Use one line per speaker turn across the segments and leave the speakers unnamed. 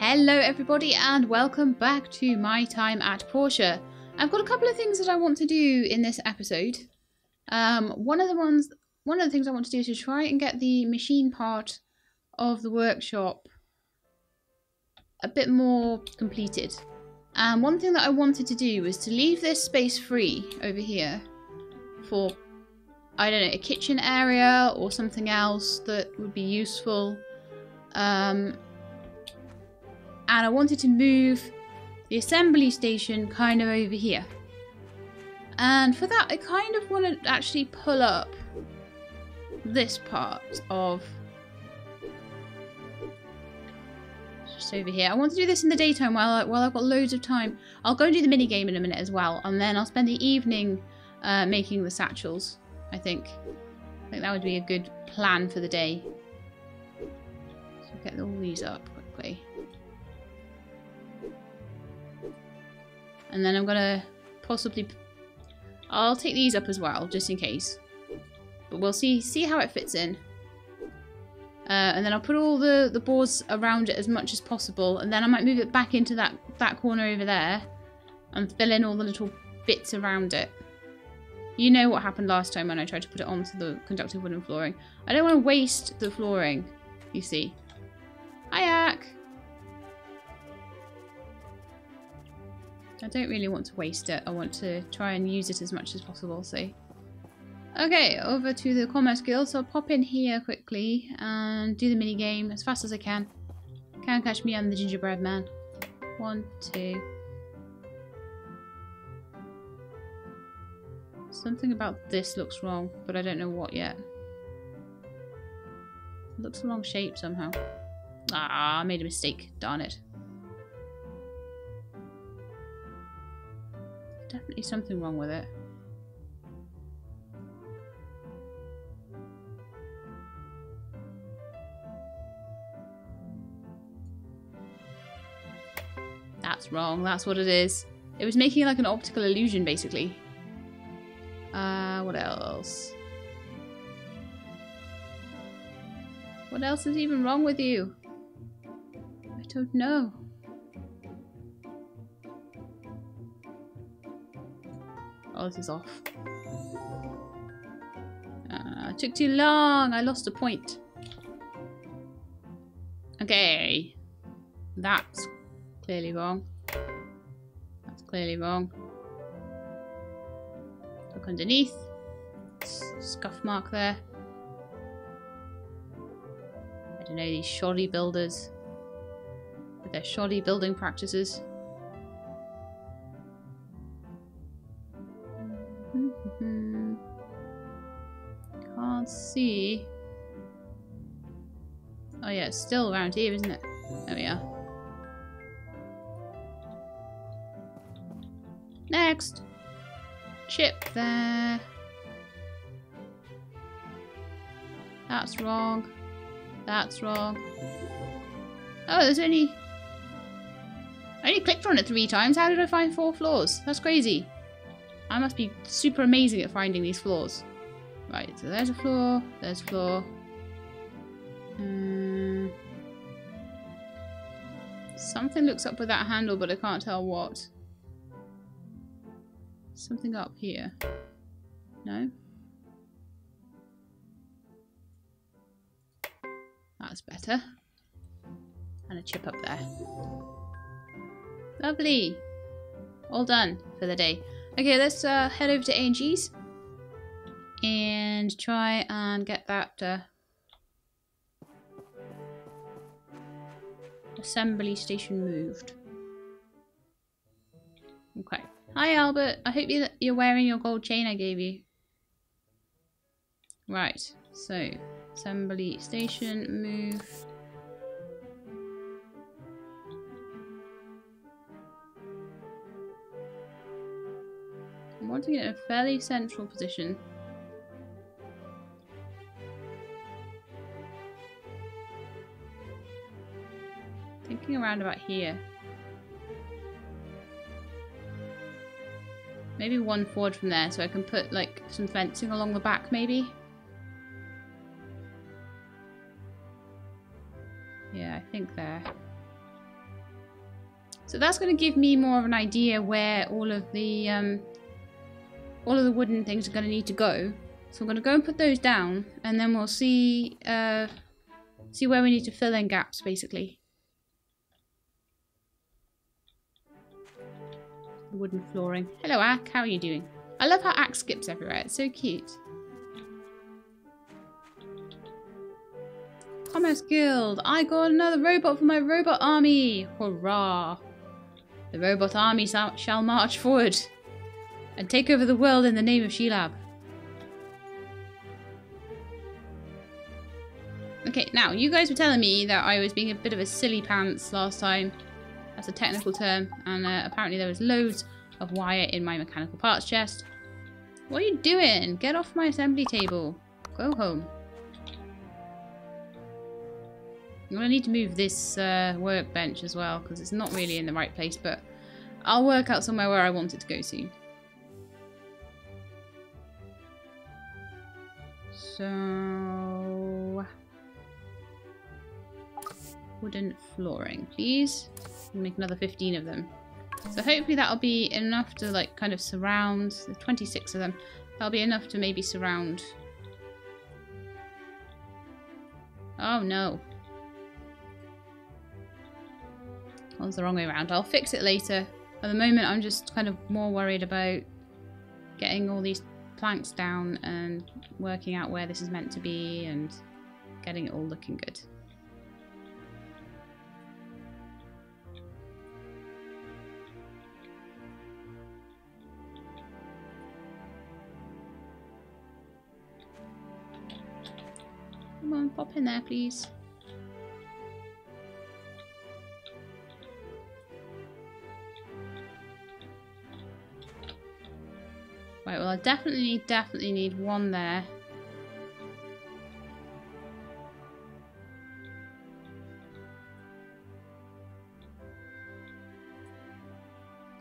Hello everybody and welcome back to my time at Portia. I've got a couple of things that I want to do in this episode. One of the things I want to do is to try and get the machine part of the workshop a bit more completed. And one thing that I wanted to do was to leave this space free over here for, I don't know, a kitchen area or something else that would be useful. And I wanted to move the assembly station kind of over here. And for that, I kind of want to actually pull up this part of just over here. I want to do this in the daytime while I've got loads of time. I'll go and do the minigame in a minute as well, and then I'll spend the evening making the satchels. I think that would be a good plan for the day. So get all these up quickly. And then I'm gonna possibly, I'll take these up as well, just in case. But we'll see how it fits in. And then I'll put all the boards around it as much as possible, and then I might move it back into that corner over there and fill in all the little bits around it. You know what happened last time when I tried to put it onto the conductive wooden flooring. I don't want to waste the flooring, you see. Hi, Ak! I don't really want to waste it. I want to try and use it as much as possible, so. Okay, over to the Commerce Guild. So I'll pop in here quickly and do the mini game as fast as I can. Can't catch me, I'm the gingerbread man. 1, 2. Something about this looks wrong, but I don't know what yet. It looks the wrong shape somehow. Ah, I made a mistake. Darn it. Definitely something wrong with it. That's wrong. That's what it is. It was making like an optical illusion, basically. What else? What else is even wrong with you? I don't know. Oh, this is off. It took too long. I lost a point. Okay. That's clearly wrong. That's clearly wrong. Look underneath. Scuff mark there. I don't know, these shoddy builders with their shoddy building practices. Can't see. Oh yeah, it's still around here, isn't it? There we are. Next! Chip there. That's wrong. That's wrong. Oh, there's only... I only clicked on it 3 times. How did I find 4 floors? That's crazy. I must be super amazing at finding these floors. Right, so there's a floor, there's a floor. Something looks up with that handle, but I can't tell what. Something up here. No? That's better. And a chip up there. Lovely! All done for the day. Okay, let's head over to A&G's and try and get that assembly station moved. Okay. Hi Albert, I hope you're wearing your gold chain I gave you. Right, so assembly station move. I'm wanting it in a fairly central position. Thinking around about here. Maybe 1 forward from there so I can put like some fencing along the back maybe. Yeah, I think there. So that's going to give me more of an idea where all of the wooden things are going to need to go. So I'm going to go and put those down, and then we'll see where we need to fill in gaps, basically. The wooden flooring. Hello, Ack. How are you doing? I love how Ack skips everywhere. It's so cute. Commerce Guild. I got another robot for my robot army. Hurrah. The robot army shall march forward and take over the world in the name of Sheilab. Okay, now, you guys were telling me that I was being a bit of a silly pants last time. That's a technical term. And apparently there was loads of wire in my mechanical parts chest. What are you doing? Get off my assembly table. Go home. I'm going to need to move this workbench as well, because it's not really in the right place, but I'll work out somewhere where I want it to go soon. So... wooden flooring, please. We'll make another 15 of them. So hopefully that'll be enough to like kind of surround, there's 26 of them. That'll be enough to maybe surround. Oh no. That was the wrong way around. I'll fix it later. At the moment I'm just kind of more worried about getting all these planks down and working out where this is meant to be and getting it all looking good. Come on, pop in there, please. Right, well, I definitely need one there.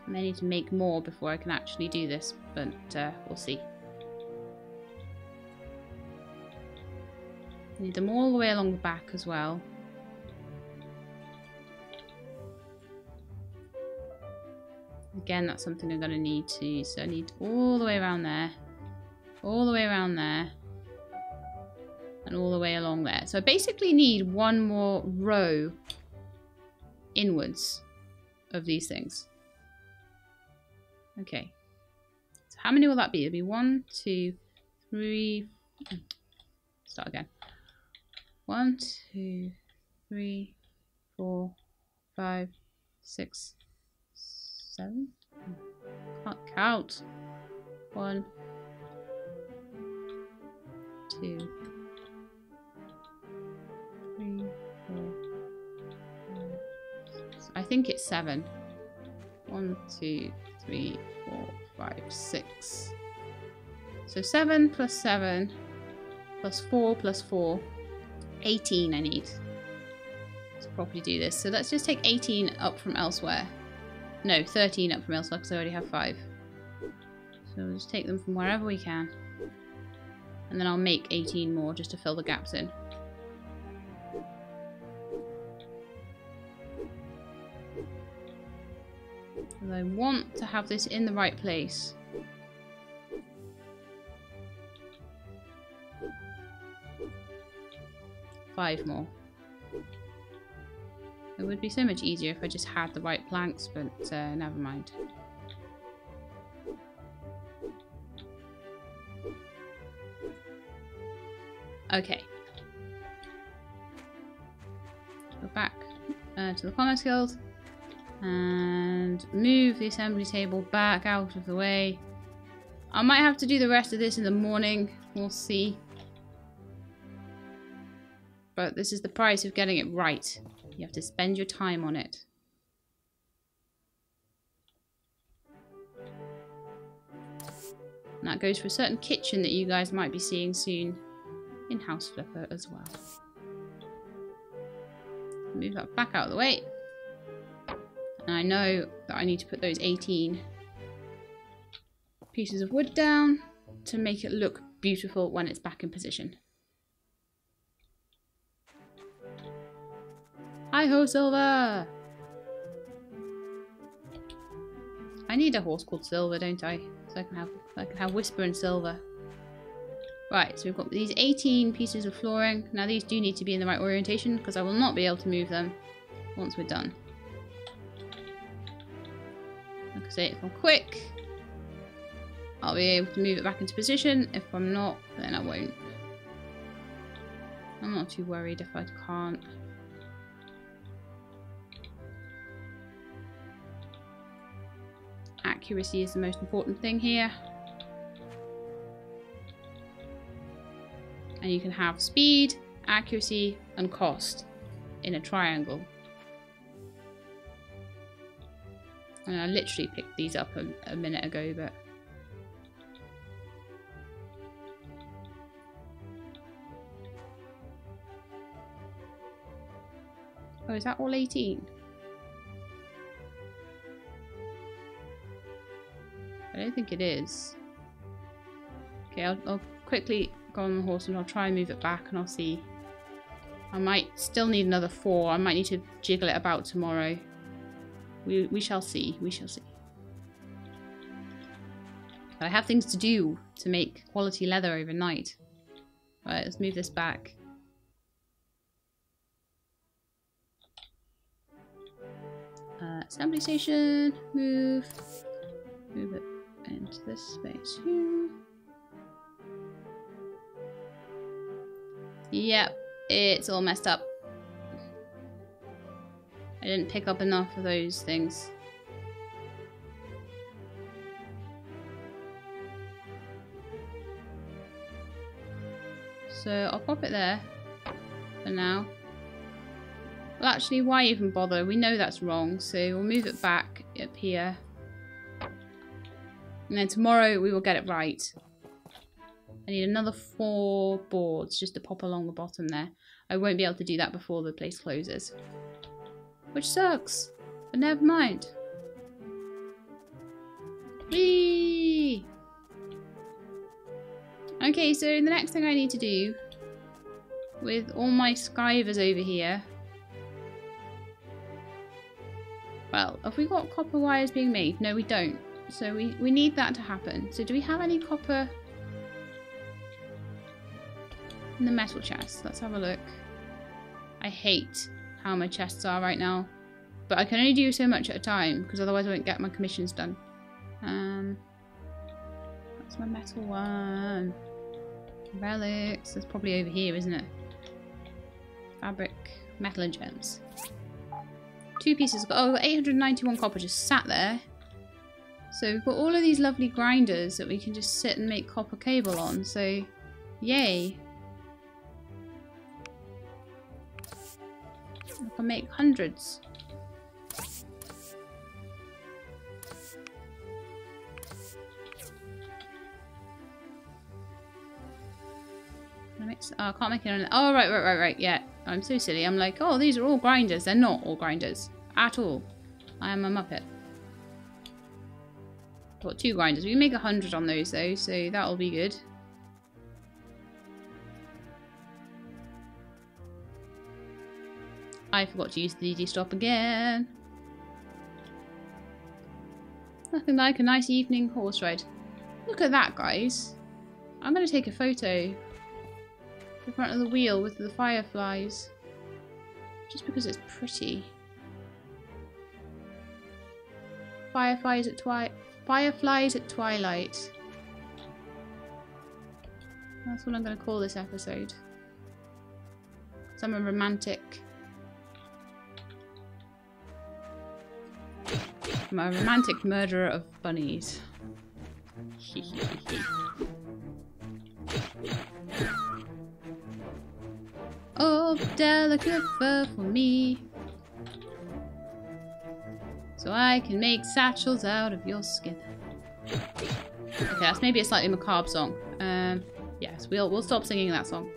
I may need to make more before I can actually do this, but we'll see. Need them all the way along the back as well. Again, that's something I'm going to need to. So I need all the way around there. All the way around there. And all the way along there. So I basically need one more row inwards of these things. Okay. So how many will that be? It'll be 1, 2, 3... Start again. 1, 2, 3, 4, 5, 6, 7. Can't count. 1, 2, 3, 4, 5, 6. I think it's 7. 1, 2, 3, 4, 5, 6. So 7 plus 7 plus 4 plus 4. 18 I need to properly do this. So let's just take 18 up from elsewhere. No, 13 up from elsewhere because I already have 5. So we'll just take them from wherever we can. And then I'll make 18 more just to fill the gaps in. And I want to have this in the right place. Five more. It would be so much easier if I just had the right planks, but never mind. Okay. Go back to the Commerce Guild and move the assembly table back out of the way. I might have to do the rest of this in the morning. We'll see. But this is the price of getting it right. You have to spend your time on it. And that goes for a certain kitchen that you guys might be seeing soon in House Flipper as well. Move that back out of the way. And I know that I need to put those 18 pieces of wood down to make it look beautiful when it's back in position. Hi ho, Silver! I need a horse called Silver, don't I? So I can have Whisper and Silver. Right, so we've got these 18 pieces of flooring. Now these do need to be in the right orientation because I will not be able to move them once we're done. Like I say, if I'm quick, I'll be able to move it back into position. If I'm not, then I won't. I'm not too worried if I can't. Accuracy is the most important thing here. And you can have speed, accuracy, and cost in a triangle. And I literally picked these up a minute ago, but... Oh, is that all 18? I don't think it is. Okay, I'll quickly go on the horse and I'll try and move it back and I'll see. I might still need another 4. I might need to jiggle it about tomorrow. We shall see. We shall see. But I have things to do to make quality leather overnight. Right, let's move this back. Assembly station. Move it into this space here. Yep, it's all messed up. I didn't pick up enough of those things. So I'll pop it there for now. Well, actually, why even bother? We know that's wrong, so we'll move it back up here. And then tomorrow we will get it right. I need another 4 boards just to pop along the bottom there. I won't be able to do that before the place closes. Which sucks, but never mind. Whee! Okay, so the next thing I need to do with all my skivers over here. Well, have we got copper wires being made? No, we don't. So we need that to happen. So do we have any copper in the metal chest? Let's have a look. I hate how my chests are right now. But I can only do so much at a time because otherwise I won't get my commissions done. That's my metal one. Relics. That's probably over here, isn't it? Fabric, metal and gems. 2 pieces of... Oh, 891 copper just sat there. So we've got all of these lovely grinders that we can just sit and make copper cable on. So, yay. I can make hundreds. Oh, I can't make it on... Oh, right, yeah. I'm so silly. I'm like, oh, these are all grinders. They're not all grinders. At all. I am a muppet. Got 2 grinders. We can make 100 on those, though, so that'll be good. I forgot to use the DD stop again. Nothing like a nice evening horse ride. Look at that, guys. I'm going to take a photo. The front of the wheel with the fireflies. Just because it's pretty. Fireflies at Twilight. That's what I'm going to call this episode. I'm a romantic. I'm a romantic murderer of bunnies. Oh, delicate fur for me, so I can make satchels out of your skin. Okay, that's maybe a slightly macabre song. Yes, we'll stop singing that song.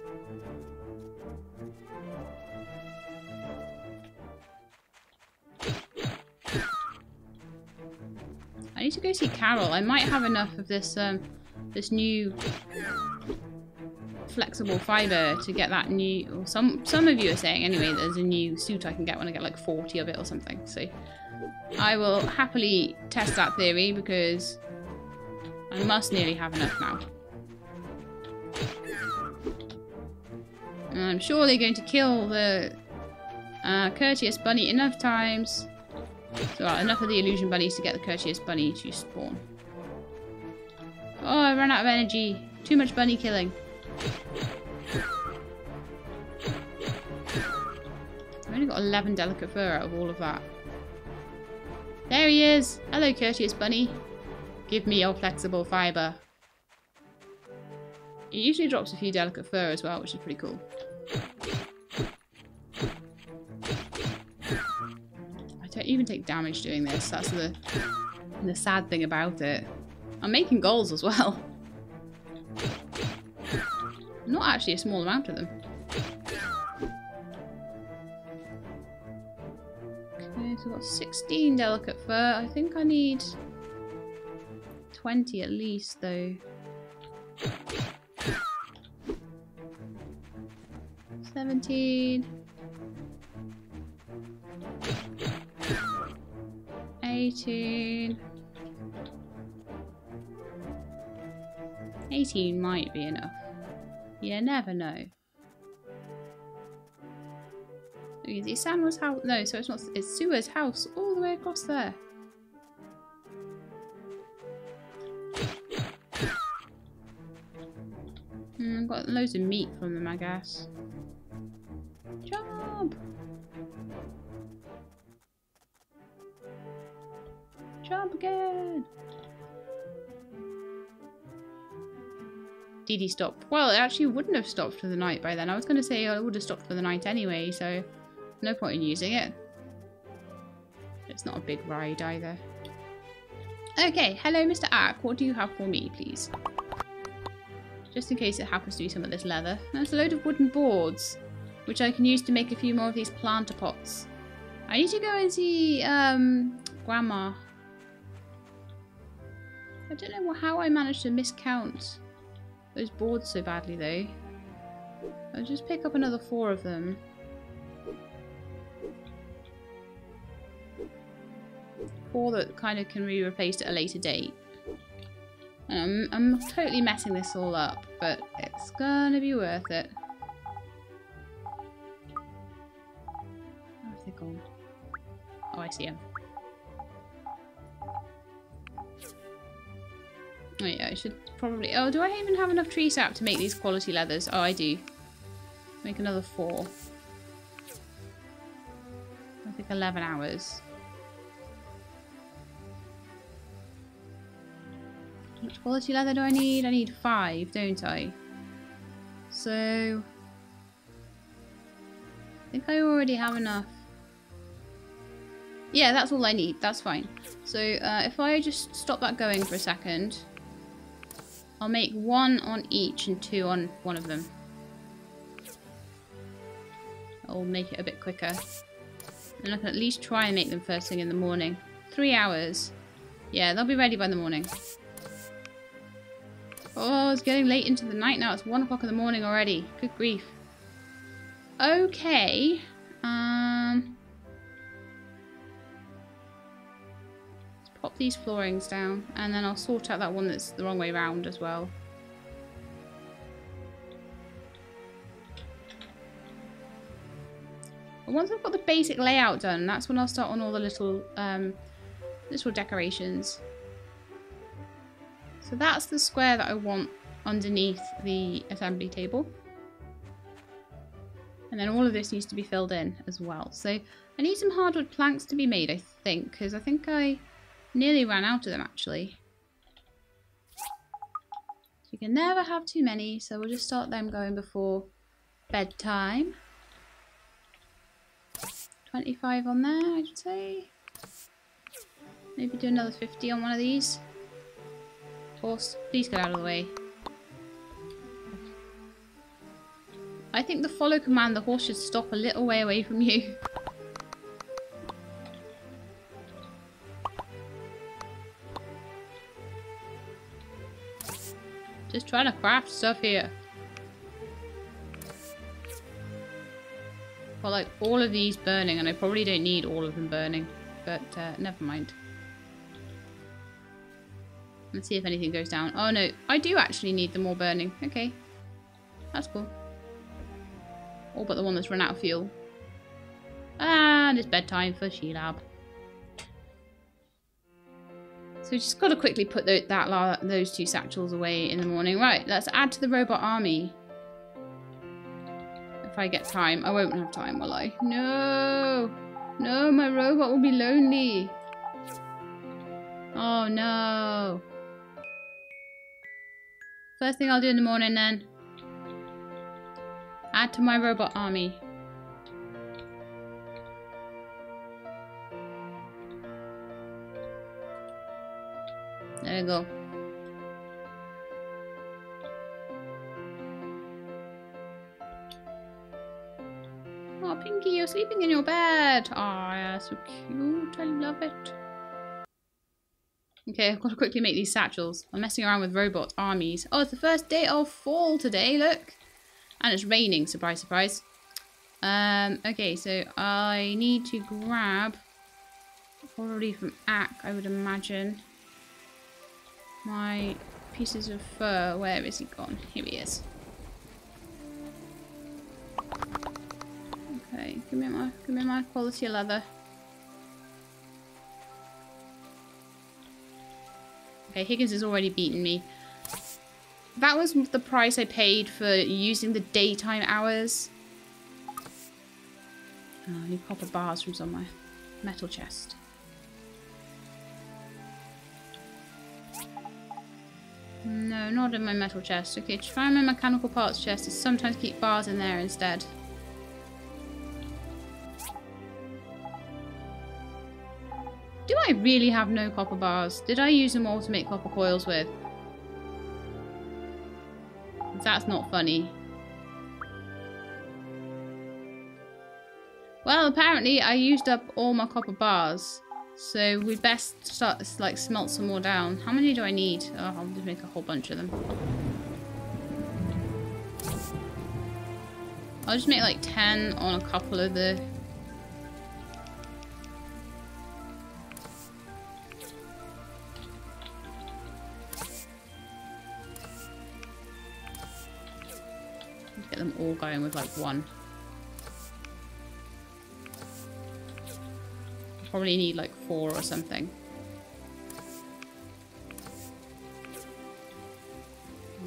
I need to go see Carol. I might have enough of this this new flexible fibre to get that new... Or some of you are saying, anyway, there's a new suit I can get when I get like 40 of it or something. So I will happily test that theory because I must nearly have enough now. And I'm surely going to kill the courteous bunny enough times. So enough of the illusion bunnies to get the courteous bunny to spawn. Oh, I ran out of energy. Too much bunny killing. I've only got 11 delicate fur out of all of that. There he is. Hello, courteous bunny. Give me your flexible fibre. It usually drops a few delicate fur as well, which is pretty cool. I don't even take damage doing this. That's the sad thing about it. I'm making goals as well. Not actually a small amount of them. Okay, so I've got 16 delicate fur. I think I need 20 at least, though. 17. 18. 18 might be enough. You never know. Is it Samuel's house? No, so it's not. It's Sua's house all the way across there. I've got loads of meat from them, I guess. Jump! Jump again! Did he stop? Well, it actually wouldn't have stopped for the night by then. I was going to say it would have stopped for the night anyway, so no point in using it. It's not a big ride either. Okay, hello Mr. Ack. What do you have for me, please? Just in case it happens to be some of this leather. There's a load of wooden boards, which I can use to make a few more of these planter pots. I need to go and see Grandma. I don't know how I managed to miscount those boards so badly though. I'll just pick up another 4 of them. 4 that kind of can be replaced at a later date. And I'm totally messing this all up, but it's gonna be worth it. Where's they gone? Oh, I see him. Oh yeah, I should probably... Oh, do I even have enough tree sap to make these quality leathers? Oh, I do. Make another 4. I think 11 hours. How much quality leather do I need? I need 5, don't I? So... I think I already have enough. Yeah, that's all I need. That's fine. So, if I just stop that going for a second... I'll make 1 on each and 2 on one of them. I'll make it a bit quicker. And I can at least try and make them first thing in the morning. 3 hours. Yeah, they'll be ready by the morning. Oh, it's getting late into the night now. It's 1 o'clock in the morning already. Good grief. Okay. Pop these floorings down, and then I'll sort out that one that's the wrong way round as well. But once I've got the basic layout done, that's when I'll start on all the little decorations. So that's the square that I want underneath the assembly table. And then all of this needs to be filled in as well. So I need some hardwood planks to be made, I think, because I think I nearly ran out of them actually. So you can never have too many, so we'll just start them going before bedtime. 25 on there, I'd say. Maybe do another 50 on one of these. Horse, please get out of the way. I think the follow command, the horse should stop a little way away from you. Just trying to craft stuff here. got like all of these burning, and I probably don't need all of them burning, but never mind. Let's see if anything goes down. Oh no, I do actually need them all burning. Okay, that's cool. All but the one that's run out of fuel. And it's bedtime for Sheelab. So we just got to quickly put those 2 satchels away in the morning. Right, let's add to the robot army. If I get time. I won't have time, will I? No! No, my robot will be lonely. Oh no. First thing I'll do in the morning then. Add to my robot army. There we go. Oh, Pinky, you're sleeping in your bed. Oh, yeah, so cute. I love it. Okay, I've got to quickly make these satchels. I'm messing around with robot armies. Oh, it's the first day of fall today, look. And it's raining, surprise, surprise. Okay, so I need to grab, probably from Ack, I would imagine, my pieces of fur. Where is he gone? Here he is. Okay, give me my quality leather. Okay, Higgins has already beaten me. That was the price I paid for using the daytime hours. Oh, I need copper bars from somewhere. Metal chest. No, not in my metal chest. Okay, try my mechanical parts chest to sometimes keep bars in there instead. Do I really have no copper bars? Did I use them all to make copper coils with? That's not funny. Well, apparently I used up all my copper bars. So we'd best start to like smelt some more down. How many do I need? Oh, I'll just make a whole bunch of them. I'll just make like 10 on a couple of the... Get them all going with like 1. Probably need like 4 or something.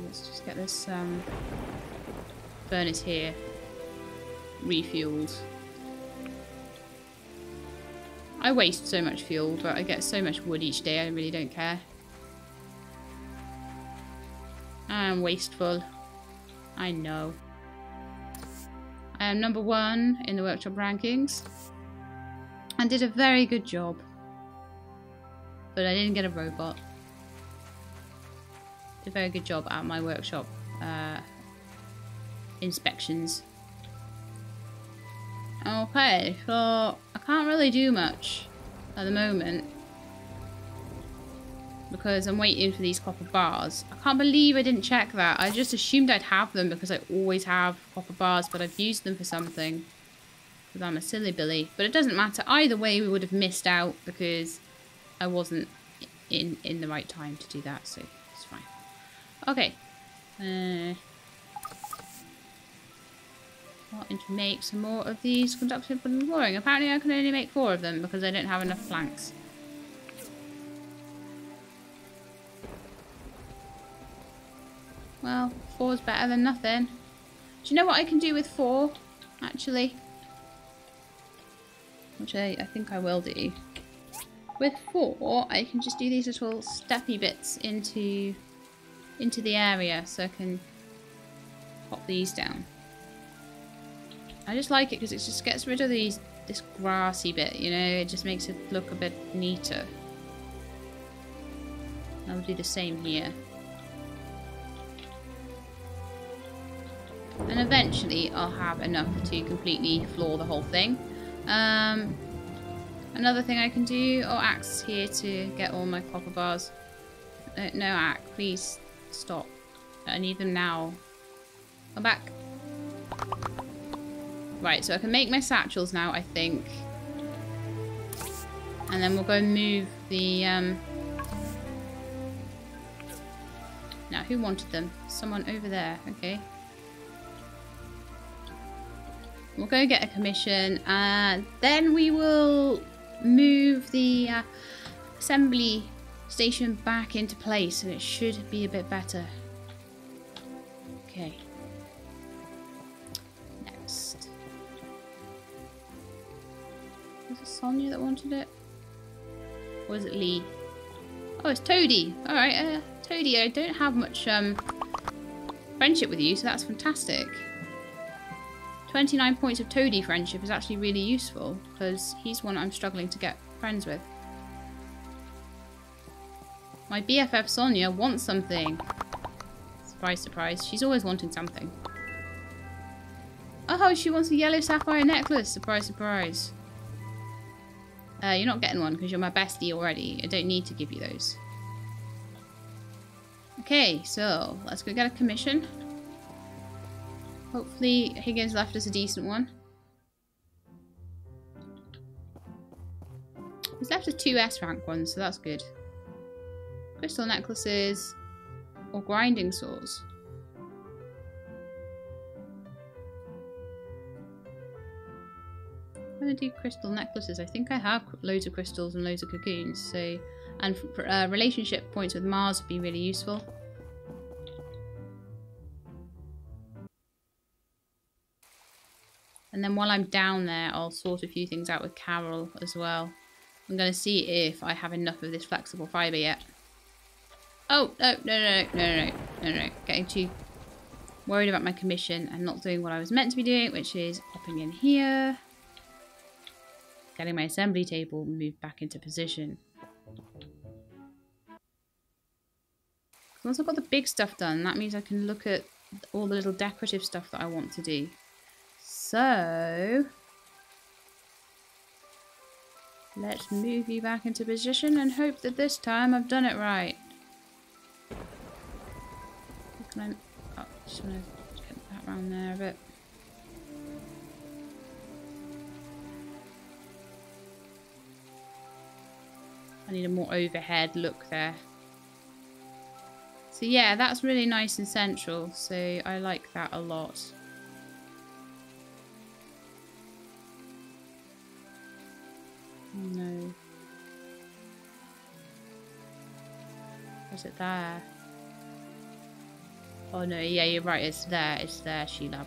Let's just get this furnace here refueled. I waste so much fuel, but I get so much wood each day, I really don't care. I'm wasteful. I know. I am number 1 in the workshop rankings. And did a very good job. But I didn't get a robot. Did a very good job at my workshop inspections. Okay, so I can't really do much at the moment. Because I'm waiting for these copper bars. I can't believe I didn't check that. I just assumed I'd have them because I always have copper bars, but I've used them for something. Because I'm a silly Billy. But it doesn't matter. Either way, we would have missed out because I wasn't in the right time to do that. So it's fine. Okay. Wanting to make some more of these conductive wooden flooring. Apparently I can only make 4 of them because I don't have enough planks. Well, 4 is better than nothing. Do you know what I can do with 4? Actually. Which I think I will do. With 4, I can just do these little steppy bits into the area, so I can pop these down. I just like it because it just gets rid of this grassy bit, you know, it just makes it look a bit neater. I'll do the same here. And eventually I'll have enough to completely floor the whole thing. Another thing I can do... Oh, Axe here to get all my copper bars. No, Axe, please stop. I need them now. Come back. Right, so I can make my satchels now, I think. And then we'll go and move the... Now, who wanted them? Someone over there. Okay. We'll go get a commission. And then we will move the assembly station back into place. And it should be a bit better. Okay. Next. Was it Sonia that wanted it? Or was it Lee? Oh, it's Toadie. Alright, Toadie, I don't have much friendship with you, so that's fantastic. 29 points of Toadie friendship is actually really useful, because he's one I'm struggling to get friends with. My BFF Sonia wants something. Surprise, surprise. She's always wanting something. Oh, she wants a yellow sapphire necklace. Surprise, surprise. You're not getting one because you're my bestie already. I don't need to give you those. Okay, so let's go get a commission. Hopefully Higgins left us a decent one. He's left us 2 S rank ones, so that's good. Crystal necklaces or grinding saws. I'm going to do crystal necklaces. I think I have loads of crystals and loads of cocoons. So, and relationship points with Mars would be really useful. And then while I'm down there, I'll sort a few things out with Carol as well. I'm going to see if I have enough of this flexible fibre yet. Oh, no. Getting too worried about my commission and not doing what I was meant to be doing, which is popping in here. Getting my assembly table moved back into position. Once I've got the big stuff done, that means I can look at all the little decorative stuff that I want to do. So, let's move you back into position and hope that this time I've done it right. Can I, just want to get that around there a bit. I need a more overhead look there. So yeah, that's really nice and central, so I like that a lot. Oh no. Was it there? Oh no, yeah, you're right, it's there, Sheila.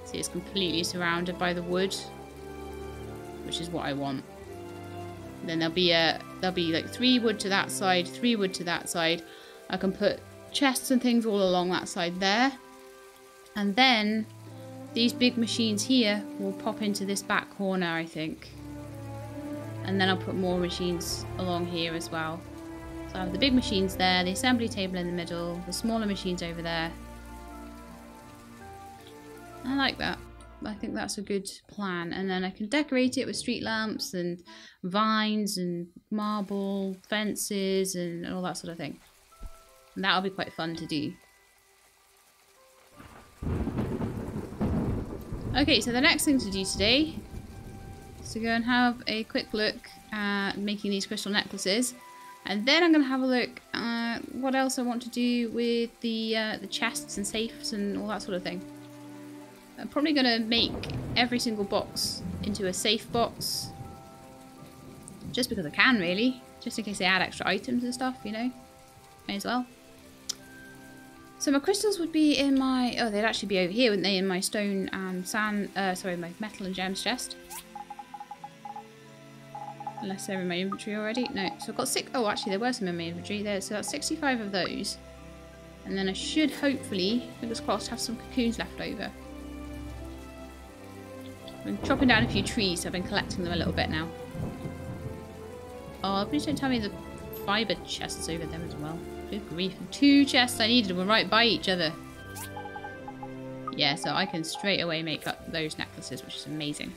See, it's completely surrounded by the wood, which is what I want. And then there'll be like 3 wood to that side, 3 wood to that side. I can put chests and things all along that side there. And then these big machines here will pop into this back corner, I think. And then I'll put more machines along here as well. So I have the big machines there, the assembly table in the middle, the smaller machines over there. I like that. I think that's a good plan. And then I can decorate it with street lamps and vines and marble fences and all that sort of thing. And that'll be quite fun to do. Okay, so the next thing to do today is to go and have a quick look at making these crystal necklaces. And then I'm going to have a look at what else I want to do with the chests and safes and all that sort of thing. I'm probably going to make every single box into a safe box. Just because I can, really. Just in case they add extra items and stuff, you know. May as well. So my crystals would be in my... Oh, they'd actually be over here, wouldn't they? In my stone and sand... sorry, my metal and gems chest. Unless they're in my inventory already. No, so I've got 6... Oh, actually, there were some in my inventory there. So that's 65 of those. And then I should hopefully, fingers crossed, have some cocoons left over. I've been chopping down a few trees, so I've been collecting them a little bit now. Oh, please don't tell me the fibre chests over them as well. Good grief. 2 chests I needed were right by each other. Yeah, so I can straight away make up those necklaces, which is amazing.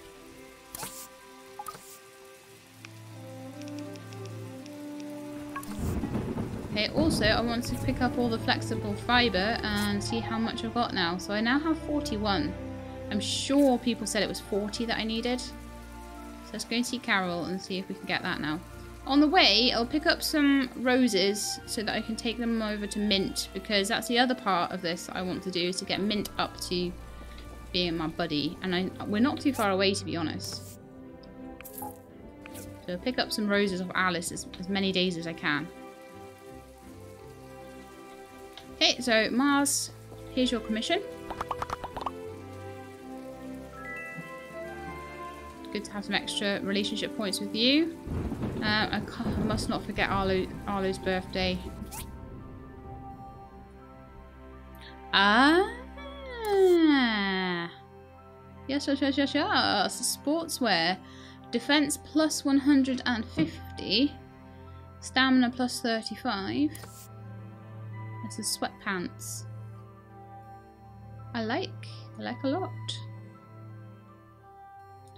Okay, also I want to pick up all the flexible fibre and see how much I've got now. So I now have 41. I'm sure people said it was 40 that I needed. So let's go and see Carol and see if we can get that now. On the way, I'll pick up some roses so that I can take them over to Mint, because that's the other part of this I want to do, is to get Mint up to being my buddy. And we're not too far away, to be honest. So I'll pick up some roses off Alice as many days as I can. Okay, so Mars, here's your commission. Good to have some extra relationship points with you. I must not forget Arlo's birthday. Ah! Yes. Sportswear. Defense plus 150. Stamina plus 35. This is sweatpants. I like a lot.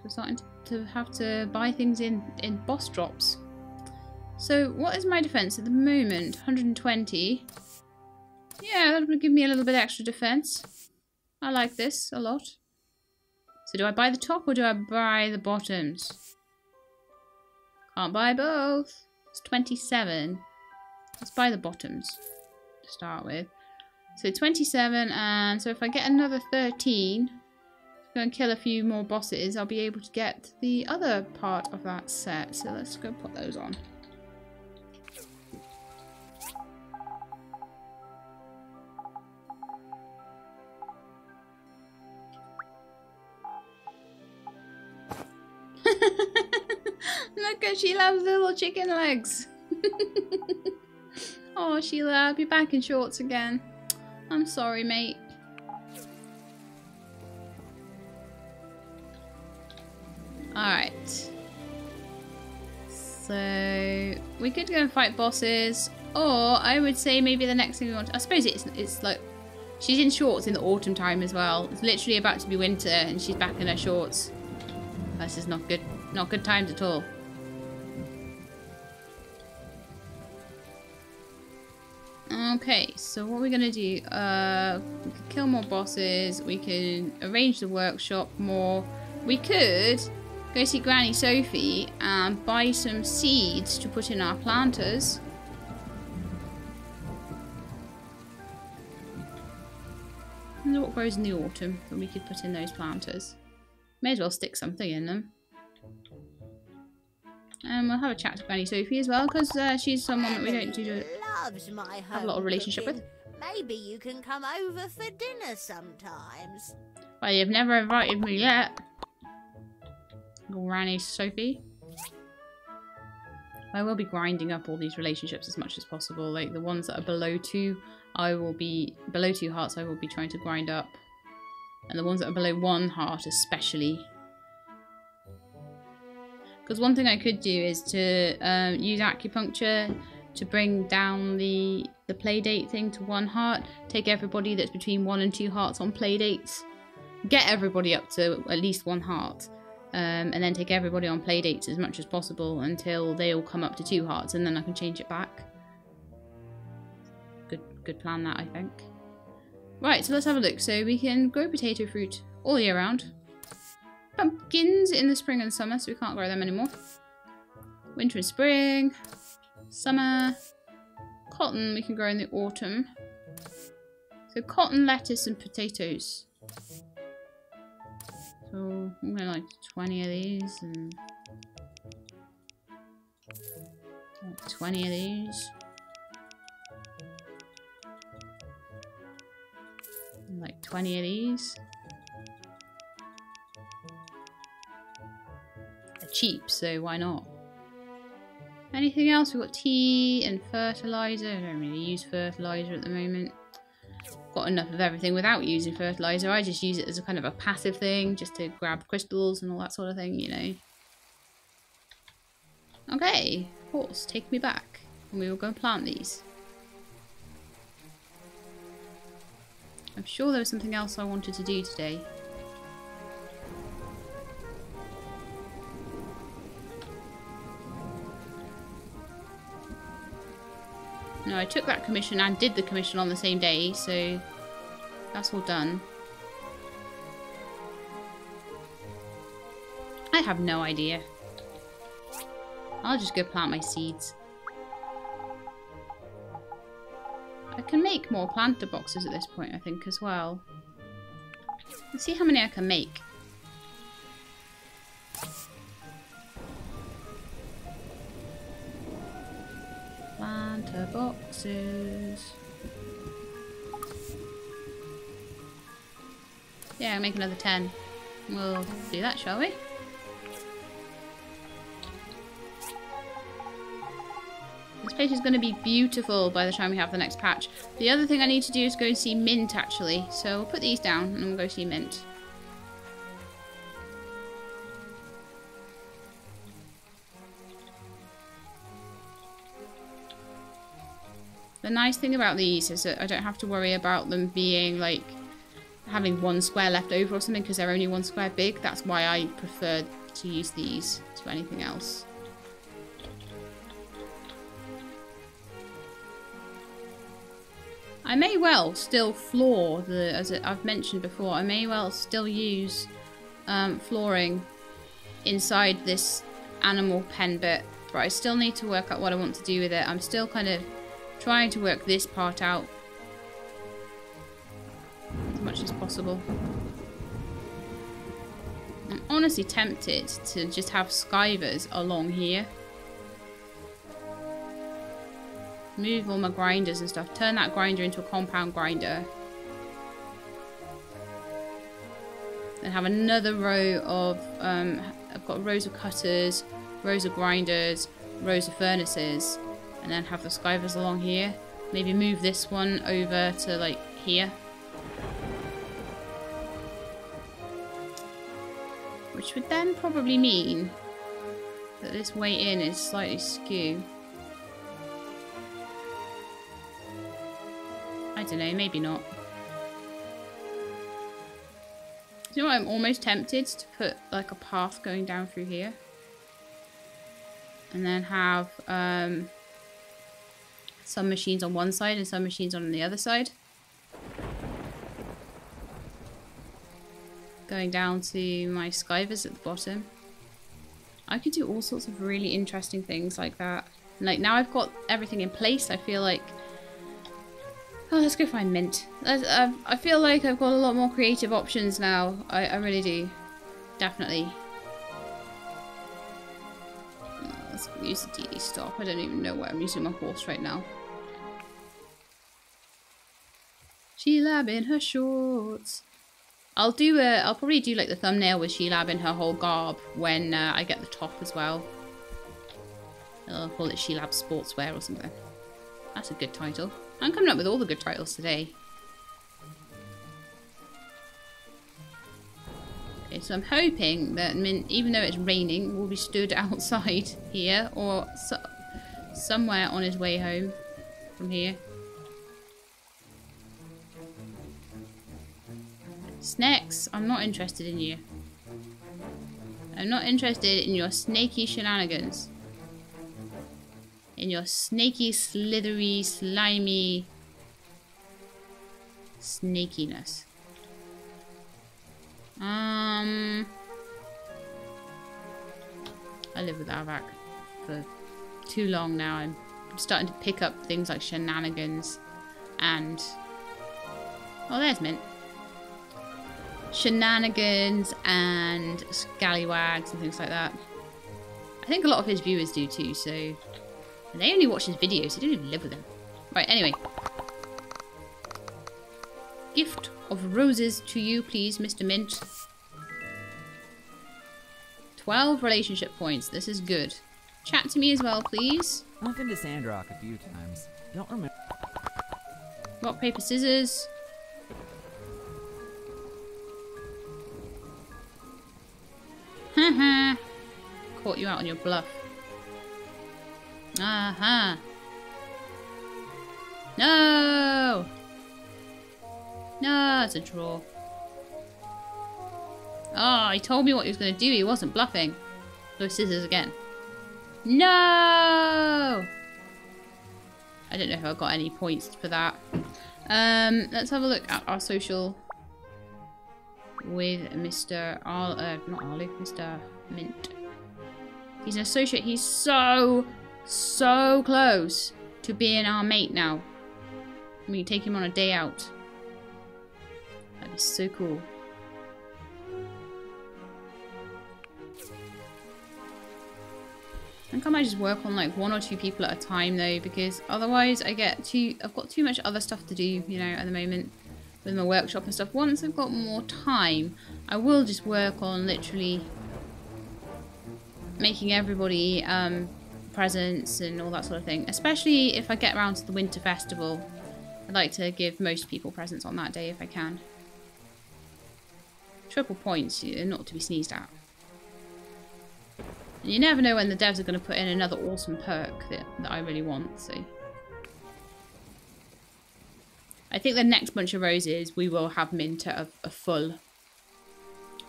We're starting to have to buy things in boss drops. So what is my defense at the moment? 120. Yeah, that would give me a little bit extra defense. I like this a lot. So do I buy the top or do I buy the bottoms? Can't buy both. It's 27. Let's buy the bottoms to start with. So 27, and so if I get another 13, go and kill a few more bosses, I'll be able to get the other part of that set. So let's go put those on. Look at she loves little chicken legs. Oh, Sheila, I'll be back in shorts again. I'm sorry, mate. Alright. So we could go and fight bosses, or I would say maybe the next thing we want. I suppose it's like she's in shorts in the autumn time as well. It's literally about to be winter and she's back in her shorts. This is not good. Not good times at all. Okay, so what we're gonna do? We can kill more bosses. We can arrange the workshop more. We could go see Granny Sophie and buy some seeds to put in our planters. I wonder what grows in the autumn that we could put in those planters. May as well stick something in them. And we'll have a chat to Granny Sophie as well, because she's someone that we don't have a lot of relationship with.
Maybe you can come over for dinner sometimes.
Well, you've never invited me yet. Granny Sophie. I will be grinding up all these relationships as much as possible. Like the ones that are below 2, below 2 hearts, I will be trying to grind up. And the ones that are below 1 heart especially. Because one thing I could do is to use acupuncture to bring down the playdate thing to 1 heart. Take everybody that's between 1 and 2 hearts on playdates. Get everybody up to at least 1 heart. And then take everybody on playdates as much as possible until they all come up to 2 hearts, and then I can change it back. Good plan that, I think. Right, so let's have a look. So we can grow potato fruit all year round. Pumpkins in the spring and summer, so we can't grow them anymore. Winter and spring. Summer. Cotton we can grow in the autumn. So cotton, lettuce and potatoes. So I'm gonna like 20 of these and like 20 of these. And like 20 of these. They're cheap, so why not? Anything else? We've got tea and fertilizer. I don't really use fertilizer at the moment. Got enough of everything without using fertilizer. I just use it as a kind of a passive thing, just to grab crystals and all that sort of thing, you know. Okay, horse, take me back. And we will go and plant these. I'm sure there was something else I wanted to do today. No, I took that commission and did the commission on the same day, so that's all done. I have no idea. I'll just go plant my seeds. I can make more planter boxes at this point, I think, as well. Let's see how many I can make. Planter boxes. Yeah, I'll make another 10. We'll do that, shall we? This place is going to be beautiful by the time we have the next patch. The other thing I need to do is go and see Mint, actually. So we'll put these down and we'll go see Mint. The nice thing about these is that I don't have to worry about them being like having one square left over or something because they're only one square big. That's why I prefer to use these to anything else. I may well still floor the, as I've mentioned before, I may well still use flooring inside this animal pen bit, but I still need to work out what I want to do with it. I'm still kind of trying to work this part out as much as possible. I'm honestly tempted to just have skivers along here. Move all my grinders and stuff. Turn that grinder into a compound grinder. Then have another row of, I've got rows of cutters, rows of grinders, rows of furnaces. And then have the skivers along here. Maybe move this one over to like here. Which would then probably mean that this way in is slightly skew. I don't know, maybe not. You know what, I'm almost tempted to put like a path going down through here. And then have some machines on one side and some machines on the other side. Going down to my skivers at the bottom. I could do all sorts of really interesting things like that. Like now I've got everything in place, I feel like... Oh, let's go find Mint. I feel like I've got a lot more creative options now. I really do. Definitely. Let's use the DD stop. I don't even know why I'm using my horse right now. She-Lab in her shorts. I'll probably do like the thumbnail with She-Lab in her whole garb when I get the top as well. I'll call it She-Lab Sportswear or something. That's a good title. I'm coming up with all the good titles today. Okay, so I'm hoping that Mint, even though it's raining, will be stood outside here or somewhere on his way home from here. Snacks, I'm not interested in you. I'm not interested in your snaky shenanigans. In your snaky, slithery, slimy snakiness. I live with Avak for too long now. I'm starting to pick up things like shenanigans and... Oh, there's Mint. Shenanigans and scallywags and things like that. I think a lot of his viewers do too, so... And they only watch his videos, they don't even live with him. Right, anyway. Gift of roses to you, please, Mr. Mint. 12 relationship points. This is good. Chat to me as well, please.
I've been to Sandrock a few times. Don't remember.
Rock, paper, scissors. Haha. Caught you out on your bluff. Aha. No! No, it's a draw. Oh, he told me what he was going to do. He wasn't bluffing. Go scissors again. No! I don't know if I got any points for that. Let's have a look at our social with Mr. not Arlo, Mr. Mint. He's an associate. He's so close to being our mate now. We can take him on a day out. That'd be so cool. I think I might just work on like 1 or 2 people at a time though, because otherwise I've got too much other stuff to do, you know, at the moment with my workshop and stuff. Once I've got more time, I will just work on literally making everybody presents and all that sort of thing. Especially if I get around to the winter festival. I'd like to give most people presents on that day if I can. Triple points, not to be sneezed at. And you never know when the devs are going to put in another awesome perk that I really want, so. I think the next bunch of roses we will have mint at a full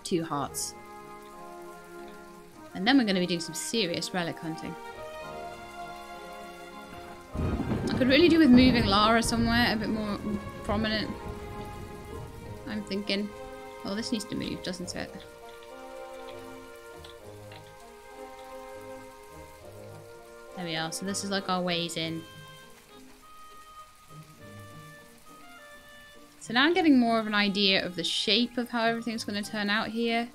2 hearts. And then we're going to be doing some serious relic hunting. I could really do with moving Lara somewhere a bit more prominent. I'm thinking, oh, this needs to move, doesn't it? There we are. So this is like our ways in. So now I'm getting more of an idea of the shape of how everything's going to turn out here.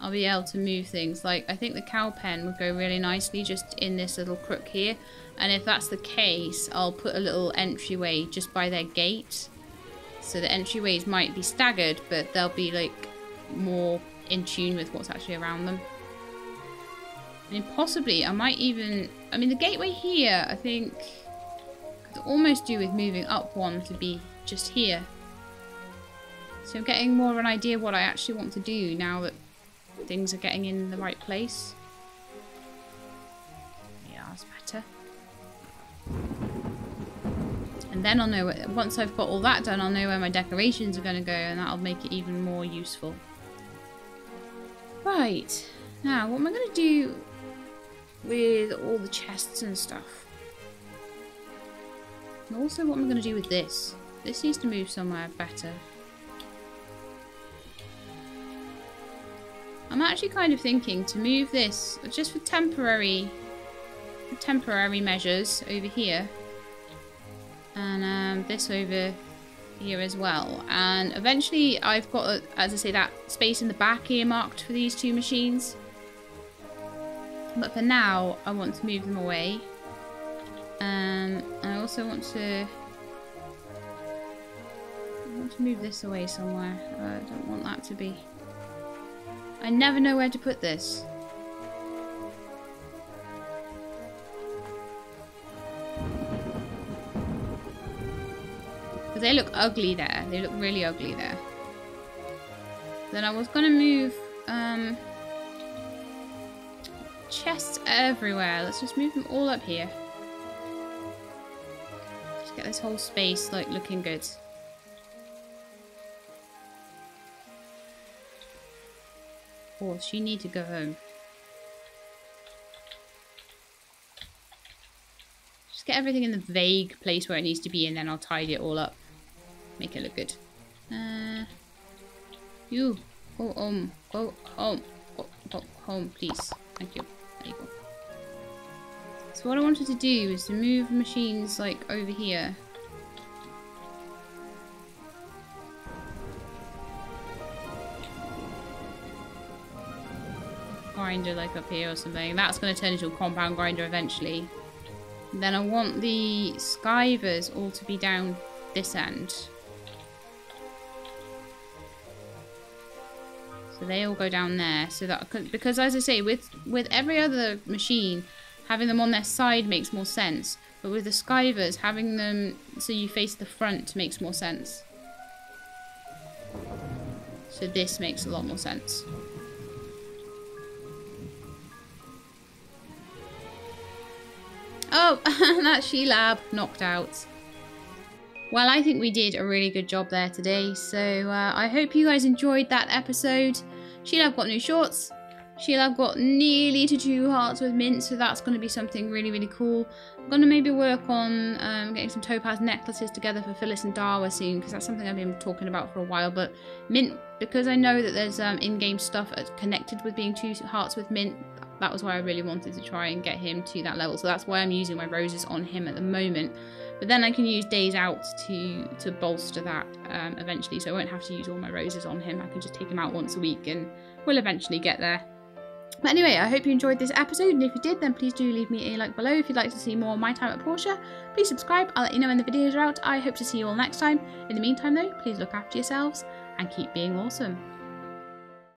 I'll be able to move things. Like, I think the cow pen would go really nicely just in this little crook here. And if that's the case, I'll put a little entryway just by their gate. So the entryways might be staggered, but they'll be like more in tune with what's actually around them. And possibly, I might even... I mean, the gateway here, I think, could almost do with moving up one to be just here. So I'm getting more of an idea of what I actually want to do now that things are getting in the right place. Yeah, that's better. And then I'll know, once I've got all that done, I'll know where my decorations are going to go, and that'll make it even more useful. Right. Now, what am I going to do with all the chests and stuff? And also, what am I going to do with this? This needs to move somewhere better. I'm actually kind of thinking to move this just for temporary measures over here, and this over here as well. And eventually, I've got, as I say, that space in the back earmarked for these 2 machines. But for now, I want to move them away. I also want to move this away somewhere. I don't want that to be... I never know where to put this. Because they look ugly there. They look really ugly there. Then I was going to move chests everywhere. Let's just move them all up here. Just get this whole space like looking good. Horse, you need to go home. Just get everything in the vague place where it needs to be, and then I'll tidy it all up. Make it look good. You go home. Go home. Go home, please. Thank you. There you go. So what I wanted to do is to move machines like over here. Grinder like up here or something. That's going to turn into a compound grinder eventually. And then I want the skivers all to be down this end. So they all go down there. So that, because as I say, with every other machine, having them on their side makes more sense. But with the skivers, having them so you face the front makes more sense. So this makes a lot more sense. Oh, that She-Lab knocked out. Well, I think we did a really good job there today. So I hope you guys enjoyed that episode. She-Lab got new shorts. Sheila, I've got nearly to 2 hearts with mint, so that's going to be something really, really cool. I'm going to maybe work on getting some topaz necklaces together for Phyllis and Darwa soon, because that's something I've been talking about for a while. But mint, because I know that there's in-game stuff connected with being 2 hearts with mint, that was why I really wanted to try and get him to that level. So that's why I'm using my roses on him at the moment. But then I can use days out to bolster that eventually, so I won't have to use all my roses on him. I can just take him out once a week and we'll eventually get there. But anyway, I hope you enjoyed this episode, and if you did, then please do leave me a like below. If you'd like to see more of my time at Portia, please subscribe. I'll let you know when the videos are out. I hope to see you all next time. In the meantime though, please look after yourselves and keep being awesome.